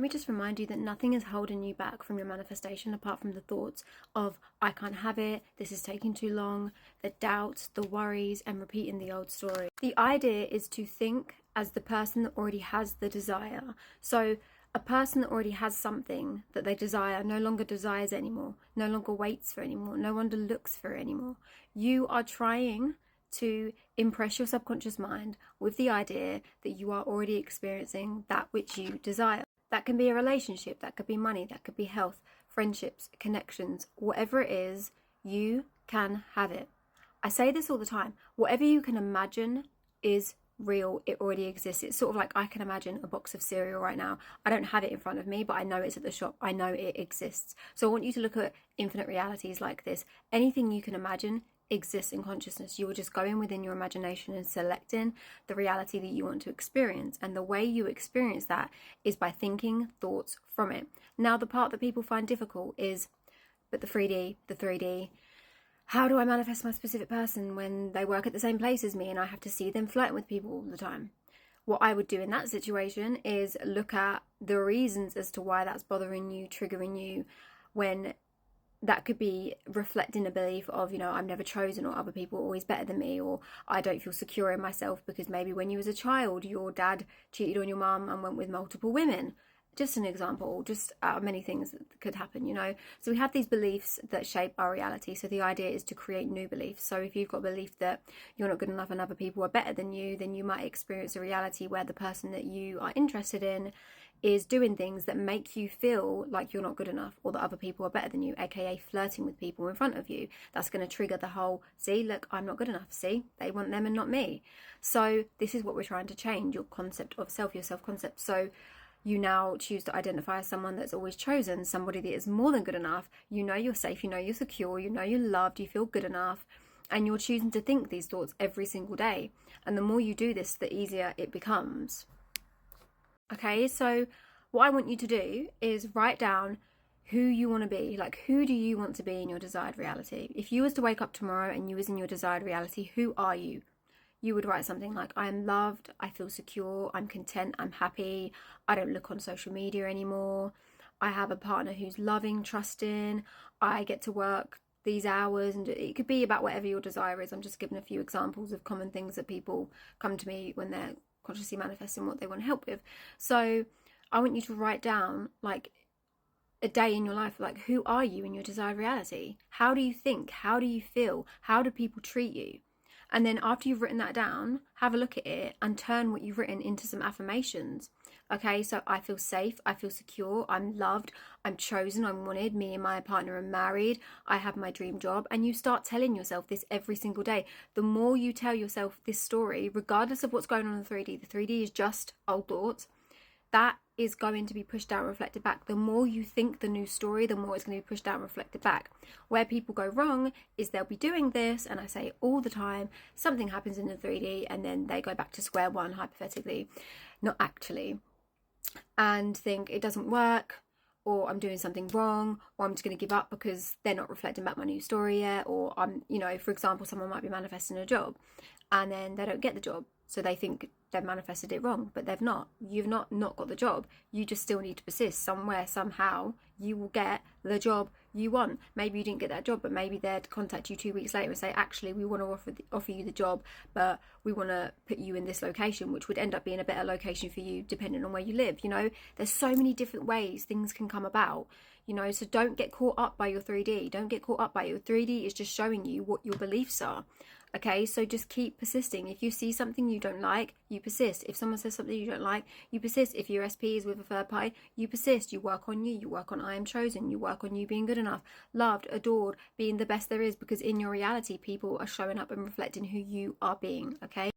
me just remind you that nothing is holding you back from your manifestation apart from the thoughts of, I can't have it, this is taking too long, the doubts, the worries, and repeating the old story. The idea is to think as the person that already has the desire. So a person that already has something that they desire no longer desires anymore, no longer waits for anymore, no longer looks for it anymore. You are trying to impress your subconscious mind with the idea that you are already experiencing that which you desire. That can be a relationship, that could be money, that could be health, friendships, connections, whatever it is, you can have it. I say this all the time, whatever you can imagine is real, it already exists. It's sort of like I can imagine a box of cereal right now. I don't have it in front of me, but I know it's at the shop. I know it exists. So I want you to look at infinite realities like this. Anything you can imagine exists in consciousness. You are just going within your imagination and selecting the reality that you want to experience, and the way you experience that is by thinking thoughts from it. Now, the part that people find difficult is, but the 3D, how do I manifest my specific person when they work at the same place as me and I have to see them flirting with people all the time? What I would do in that situation is look at the reasons as to why that's bothering you, triggering you, when that could be reflecting a belief of, I'm never chosen, or other people are always better than me, or I don't feel secure in myself because maybe when you was a child, your dad cheated on your mum and went with multiple women. Just an example, just out of many things that could happen, So we have these beliefs that shape our reality. So the idea is to create new beliefs. So if you've got a belief that you're not good enough and other people are better than you, then you might experience a reality where the person that you are interested in is doing things that make you feel like you're not good enough, or that other people are better than you, aka flirting with people in front of you. That's going to trigger the whole, see, look, I'm not good enough. See, they want them and not me. So this is what we're trying to change, your concept of self, your self-concept. So you now choose to identify as someone that's always chosen, somebody that is more than good enough. You know you're safe, you know you're secure, you know you're loved, you feel good enough, and you're choosing to think these thoughts every single day. And the more you do this, the easier it becomes. Okay, so what I want you to do is write down who you want to be. Like, who do you want to be in your desired reality? If you was to wake up tomorrow and you was in your desired reality, who are you? You would write something like, I am loved, I feel secure, I'm content, I'm happy, I don't look on social media anymore, I have a partner who's loving, trusting, I get to work these hours. And it could be about whatever your desire is. I'm just giving a few examples of common things that people come to me when they're consciously manifesting what they want help with. So I want you to write down like a day in your life, like, who are you in your desired reality? How do you think? How do you feel? How do people treat you? And then after you've written that down, have a look at it and turn what you've written into some affirmations. Okay, so I feel safe, I feel secure, I'm loved, I'm chosen, I'm wanted, me and my partner are married, I have my dream job. And you start telling yourself this every single day. The more you tell yourself this story, regardless of what's going on in the 3D is just old thoughts, that is going to be pushed out and reflected back. The more you think the new story, the more it's going to be pushed out and reflected back. Where people go wrong is they'll be doing this, and I say all the time, something happens in the 3D and then they go back to square one, hypothetically, not actually, and think it doesn't work, or I'm doing something wrong, or I'm just going to give up because they're not reflecting back my new story yet. Or I'm, for example, someone might be manifesting a job and then they don't get the job. So they think they've manifested it wrong, but they've not. You've not got the job. You just still need to persist. Somewhere, somehow, you will get the job you want. Maybe you didn't get that job, but maybe they'd contact you 2 weeks later and say, actually, we want to offer you the job, but we want to put you in this location, which would end up being a better location for you depending on where you live. There's so many different ways things can come about. So don't get caught up by your 3D. Don't get caught up by your 3D is just showing you what your beliefs are. Okay, so just keep persisting. If you see something you don't like, you persist. If someone says something you don't like, you persist. If your SP is with a third party, you persist. You work on you. You work on I am chosen. You work on you being good enough, loved, adored, being the best there is, because in your reality, people are showing up and reflecting who you are being, okay?